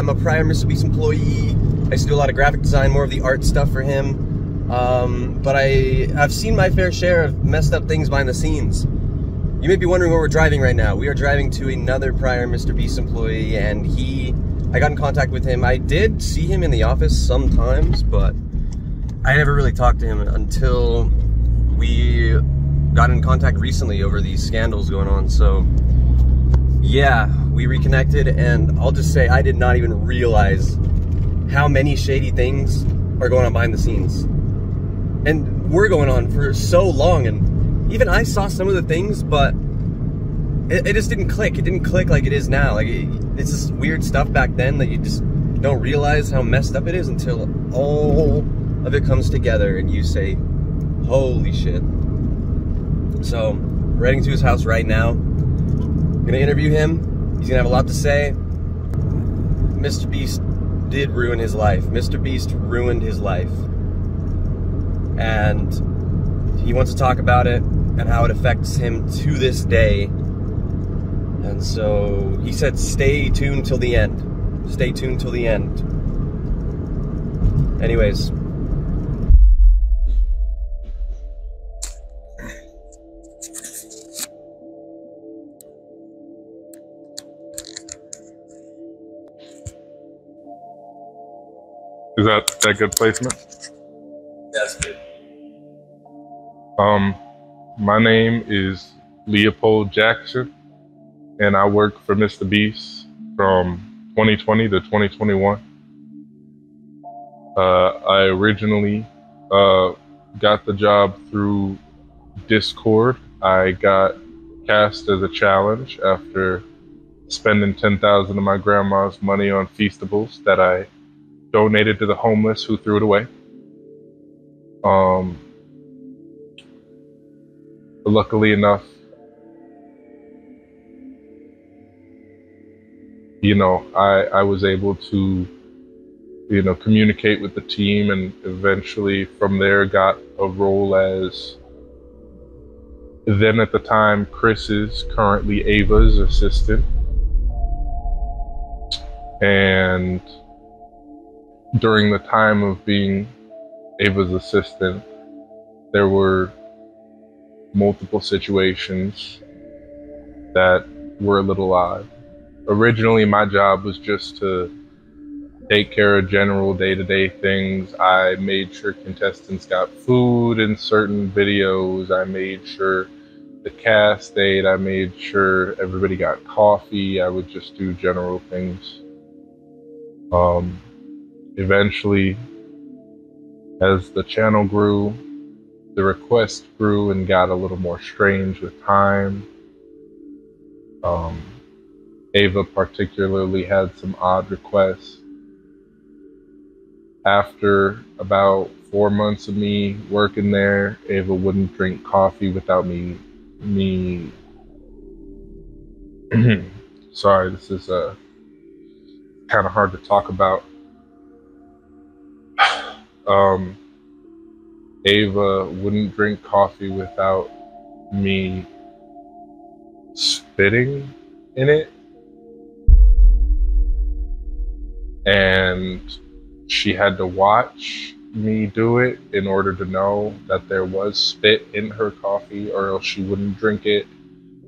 I'm a prior MrBeast employee. I used to do a lot of graphic design, more of the art stuff for him. But I've seen my fair share of messed up things behind the scenes. You may be wondering where we're driving right now. We are driving to another prior MrBeast employee, and I got in contact with him. I did see him in the office sometimes, but I never really talked to him until we got in contact recently over these scandals going on. So yeah, we reconnected, and I'll just say I did not even realize how many shady things are going on behind the scenes. And were going on for so long, and even I saw some of the things, but it just didn't click. It didn't click like it is now. Like, it's just weird stuff back then that you just don't realize how messed up it is until all of it comes together and you say, holy shit. So, we're heading to his house right now. I'm gonna interview him. He's gonna have a lot to say. MrBeast did ruin his life. MrBeast ruined his life. And he wants to talk about it and how it affects him to this day. And so he said, stay tuned till the end. Stay tuned till the end. Anyways. Is that good placement? That's good. My name is Leopold Jackson, and I work for MrBeast from 2020 to 2021. I originally got the job through Discord. I got cast as a challenge after spending 10,000 of my grandma's money on Feastables that I donated to the homeless who threw it away. Luckily enough, you know, I was able to, you know, communicate with the team, and eventually from there got a role as then at the time Chris's, currently Ava's assistant. And during the time of being Ava's assistant, there were multiple situations that were a little odd. Originally, my job was just to take care of general day-to-day things. I made sure contestants got food in certain videos. I made sure the cast ate. I made sure everybody got coffee. I would just do general things. Eventually, as the channel grew, the request grew and got a little more strange with time. Ava particularly had some odd requests. After about 4 months of me working there, Ava wouldn't drink coffee without me sorry, this is kind of hard to talk about. Ava wouldn't drink coffee without me spitting in it. And she had to watch me do it in order to know that there was spit in her coffee, or else she wouldn't drink it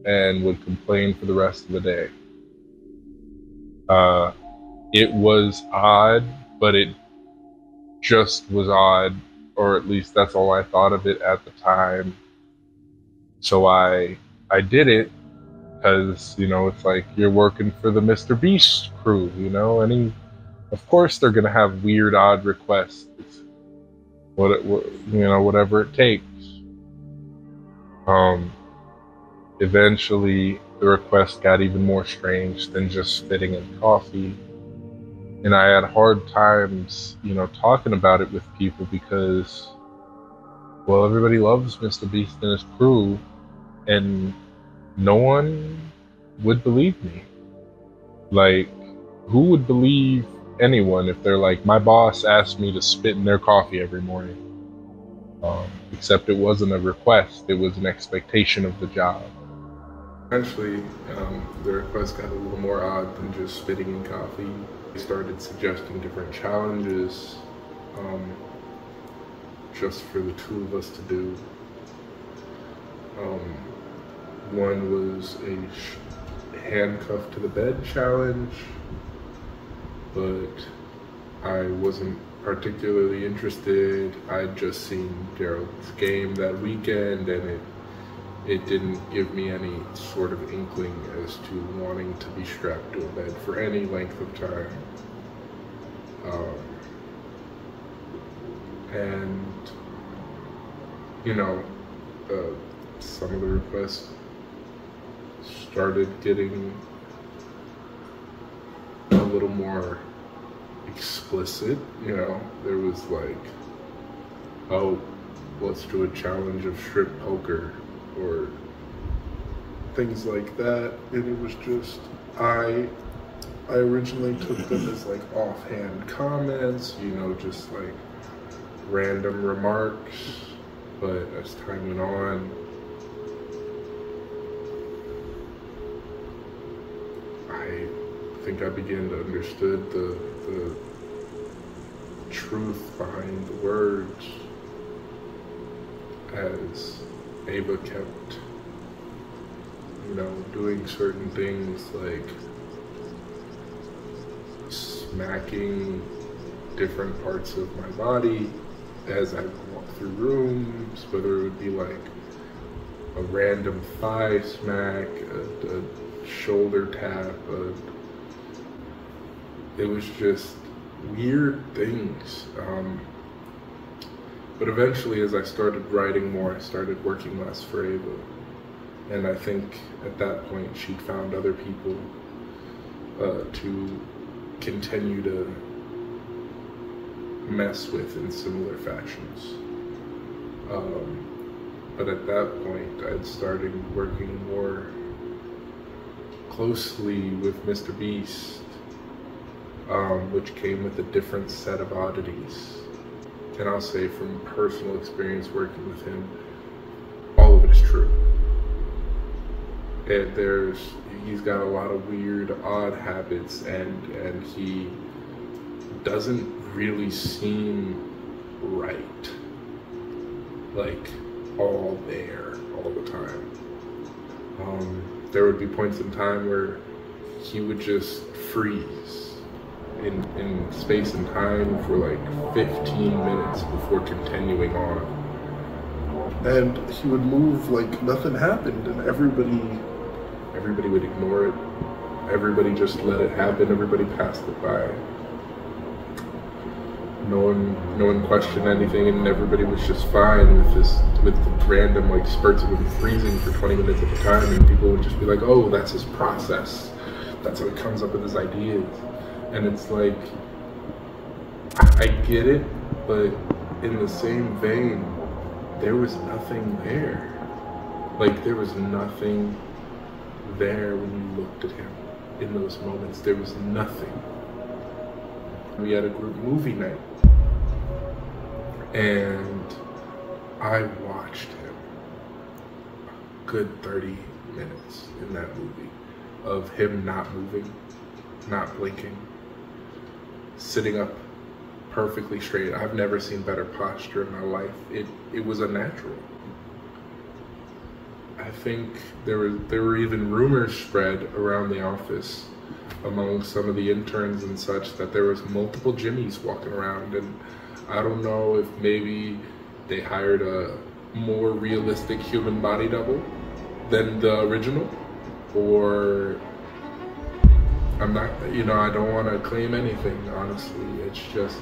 and would complain for the rest of the day. It was odd, but it just was odd, or at least that's all I thought of it at the time. So I did it because, you know, it's like you're working for the MrBeast crew, you know, of course they're gonna have weird, odd requests. It's whatever it takes. Eventually the request got even more strange than just spitting in coffee. And I had hard times, you know, talking about it with people because, well, everybody loves MrBeast and his crew, and no one would believe me. Like, who would believe anyone if they're like, my boss asked me to spit in their coffee every morning? Except it wasn't a request, it was an expectation of the job. Eventually, the request got a little more odd than just spitting in coffee. I started suggesting different challenges just for the two of us to do. One was a handcuffed to the bed challenge, but I wasn't particularly interested. I'd just seen Gerald's game that weekend, and it didn't give me any sort of inkling as to wanting to be strapped to a bed for any length of time. And, you know, some of the requests started getting a little more explicit. You know, there was like, oh, let's do a challenge of strip poker or things like that. And it was just, I originally took them as like offhand comments, you know, just like random remarks. But as time went on, I think I began to understand the truth behind the words as Ava kept, you know, doing certain things like smacking different parts of my body as I walked through rooms, whether it would be like a random thigh smack, a shoulder tap, it was just weird things. But eventually, as I started writing more, I started working less for Ava. And I think at that point, she'd found other people to continue to mess with in similar fashions. But at that point, I'd started working more closely with MrBeast, which came with a different set of oddities. And I'll say from personal experience working with him, all of it is true. And he's got a lot of weird, odd habits, and he doesn't really seem right, like all there all the time. There would be points in time where he would just freeze in space and time for like 15 minutes before continuing on. And he would move like nothing happened, and everybody would ignore it. Everybody just let it happen. Everybody passed it by. No one questioned anything, and everybody was just fine with the random like spurts of him freezing for 20 minutes at a time, and people would just be like, oh, that's his process. That's how he comes up with his ideas. And it's like, I get it, but in the same vein, there was nothing there. Like, there was nothing there when you looked at him in those moments. There was nothing. We had a group movie night, and I watched him a good 30 minutes in that movie of him not moving, not blinking, sitting up perfectly straight. I've never seen better posture in my life. It was unnatural. I think there were even rumors spread around the office among some of the interns and such that there was multiple Jimmys walking around, and I don't know if maybe they hired a more realistic human body double than the original, or I'm not, you know, I don't want to claim anything, honestly. It's just,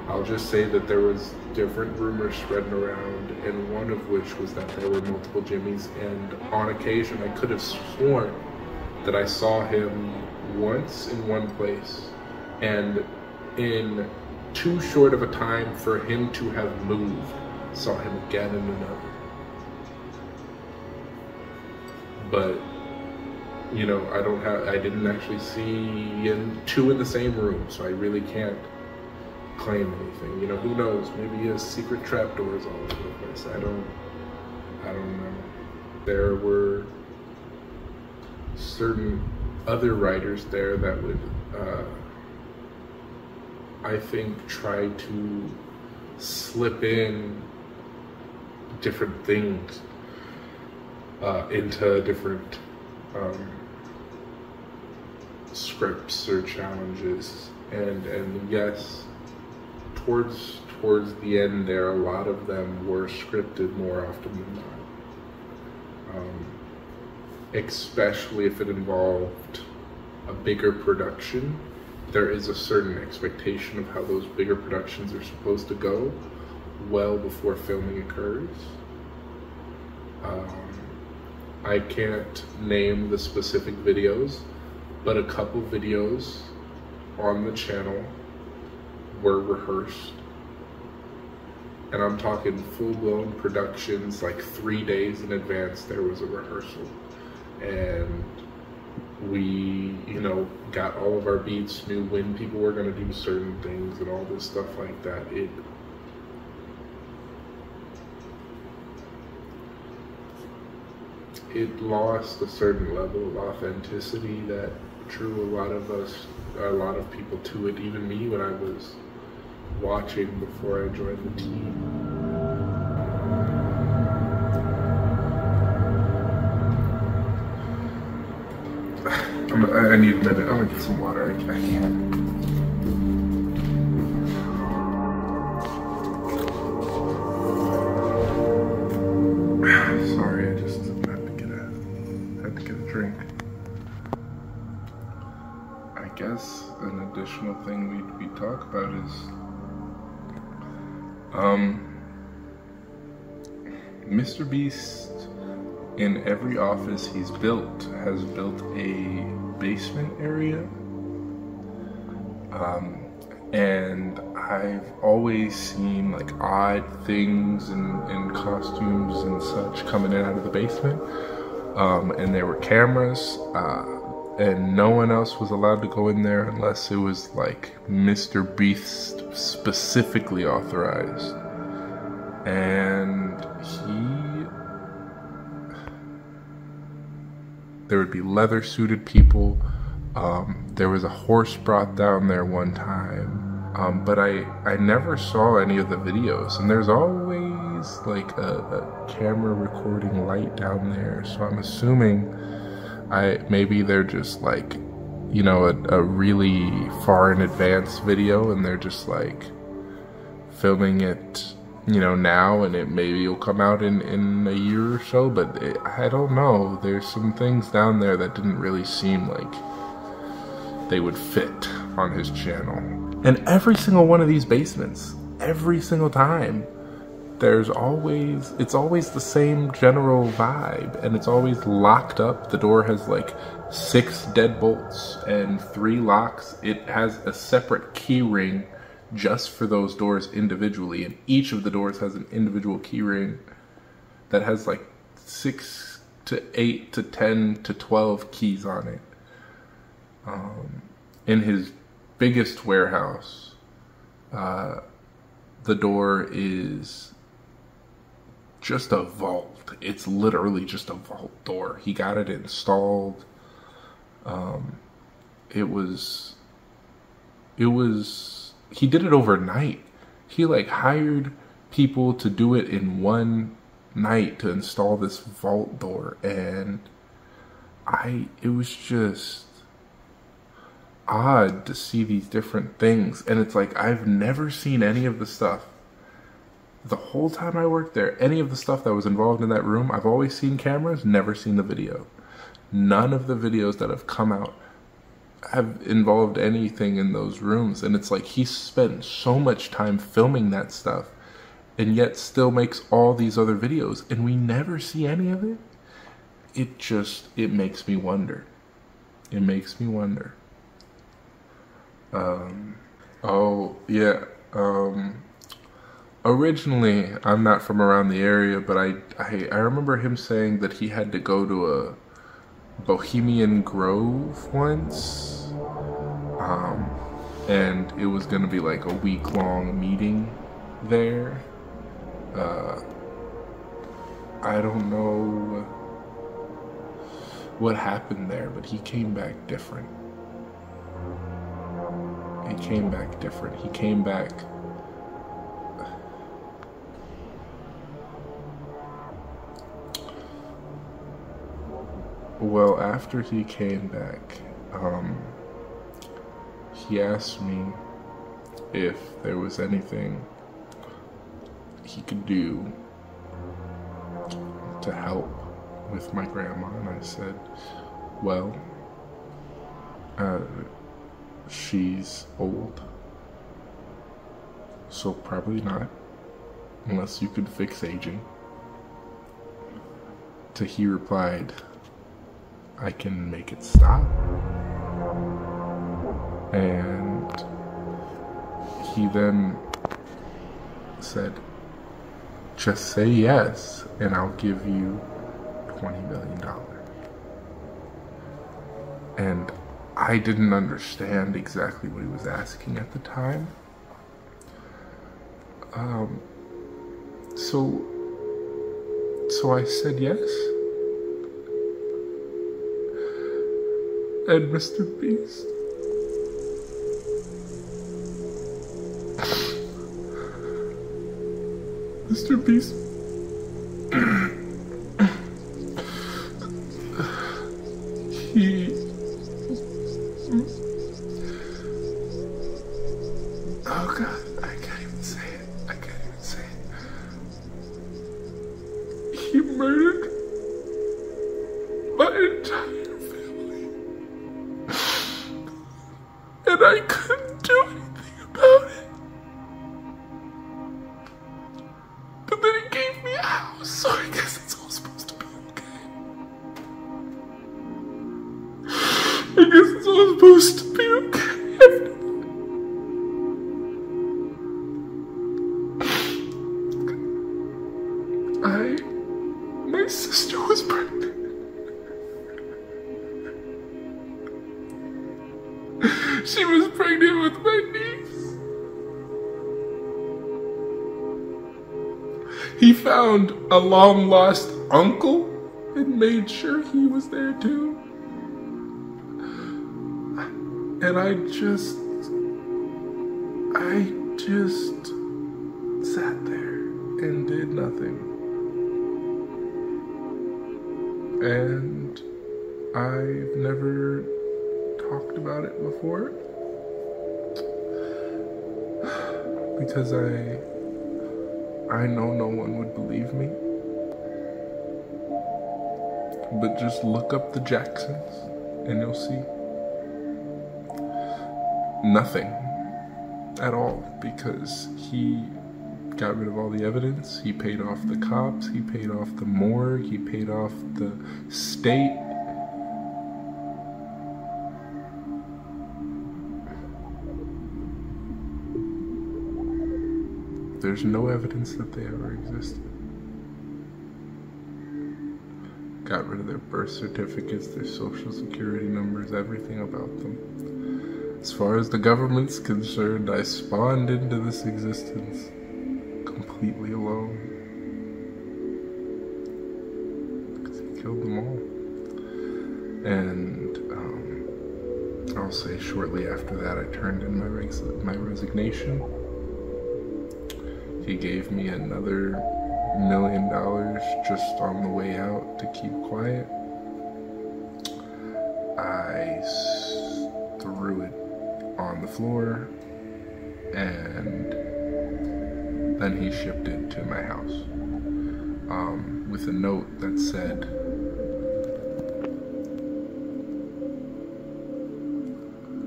I'll just say that there was different rumors spreading around, and one of which was that there were multiple Jimmys, and on occasion I could have sworn that I saw him once in one place, and in too short of a time for him to have moved, saw him again in another. But, you know, I didn't actually see two in the same room, so I really can't claim anything. You know, who knows? Maybe he has secret trapdoors all over the place. I don't know. There were certain other writers there that would I think, try to slip in different things into different scripts or challenges, and yes, towards the end there, a lot of them were scripted more often than not. Especially if it involved a bigger production, there is a certain expectation of how those bigger productions are supposed to go well before filming occurs. I can't name the specific videos, but a couple videos on the channel were rehearsed. And I'm talking full-blown productions, like 3 days in advance there was a rehearsal. And we, got all of our beats, knew when people were gonna do certain things and all this stuff like that. It lost a certain level of authenticity that drew a lot of people to it, even me when I was watching before I joined the team. I need a minute. I'm gonna get some water. I can't. Sorry, I just had to get a drink. I guess an additional thing we talk about is MrBeast, in every office he's built, has built a basement area. And I've always seen like odd things and costumes and such coming in out of the basement. And there were cameras, and no one else was allowed to go in there unless it was like MrBeast specifically authorized. And there would be leather suited people. There was a horse brought down there one time, but I never saw any of the videos, and there's always like a camera recording light down there, so I'm assuming maybe they're just like, a really far in advance video, and they're just like filming it, now, and maybe it'll come out in a year or so, but I don't know. There's some things down there that didn't really seem like they would fit on his channel. And every single one of these basements, every single time, it's always the same general vibe, and it's always locked up. The door has like 6 deadbolts and 3 locks. It has a separate key ring just for those doors individually, and each of the doors has an individual key ring that has like 6 to 8 to 10 to 12 keys on it. In his biggest warehouse, the door is just a vault. It's literally just a vault door. He got it installed. He did it overnight. He like hired people to do it in one night to install this vault door, and it was just odd to see these different things. And it's like, I've never seen any of the stuff the whole time I worked there. Any of the stuff that was involved in that room, I've always seen cameras, never seen the video. None of the videos that have come out have involved anything in those rooms. And it's like, he spent so much time filming that stuff and yet still makes all these other videos, and we never see any of it. It makes me wonder. It makes me wonder. Oh yeah, originally I'm not from around the area, but I remember him saying that he had to go to a Bohemian Grove once, and it was gonna be like a week-long meeting there. I don't know what happened there, but he came back different. he came back different. He came back well, after he came back, he asked me if there was anything he could do to help with my grandma, and I said, well, she's old, so probably not, unless you could fix aging. To he replied, I can make it stop. And he then said, just say yes, and I'll give you $20 million. And I didn't understand exactly what he was asking at the time. So I said yes. And MrBeast, MrBeast, oh God, I can't even say it. I can't even say it. He murdered my entire family. And I couldn't do anything about it. But then he gave me a house, so I guess it's all supposed to be okay. I guess it's all supposed to be okay. My sister was pregnant. She was pregnant with my niece. He found a long-lost uncle and made sure he was there too. And I just sat there and did nothing. And I've never talked about it before because I know no one would believe me. But just look up the Jacksons and you'll see nothing at all, because he got rid of all the evidence. He paid off the cops, he paid off the morgue, he paid off the state. There's no evidence that they ever existed. Got rid of their birth certificates, their social security numbers, everything about them. As far as the government's concerned, I spawned into this existence completely alone. Because he killed them all. And I'll say shortly after that, I turned in my resignation. He gave me another $1 million just on the way out to keep quiet. I threw it on the floor, and then he shipped it to my house with a note that said,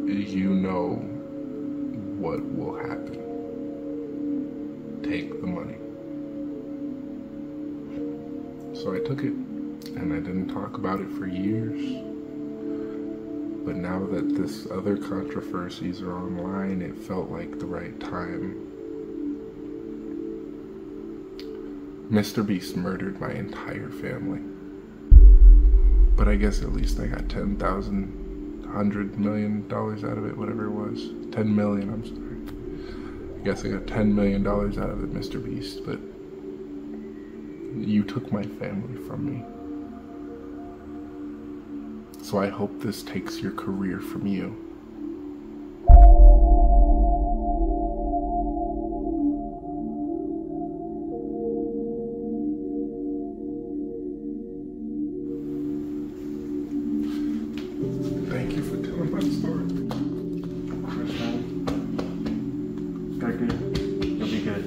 you know what will happen. Take the money. So I took it, and I didn't talk about it for years. But now that this other controversies are online, it felt like the right time. MrBeast murdered my entire family. But I guess at least I got $100 million out of it, whatever it was. 10 million, I'm sorry. I guess I got $10 million out of it, MrBeast, but you took my family from me. So I hope this takes your career from you. Thank you for telling my story. Good. You'll be good.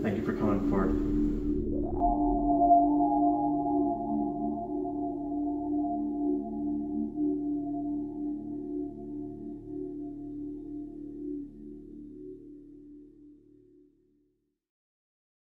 Thank you for coming forward.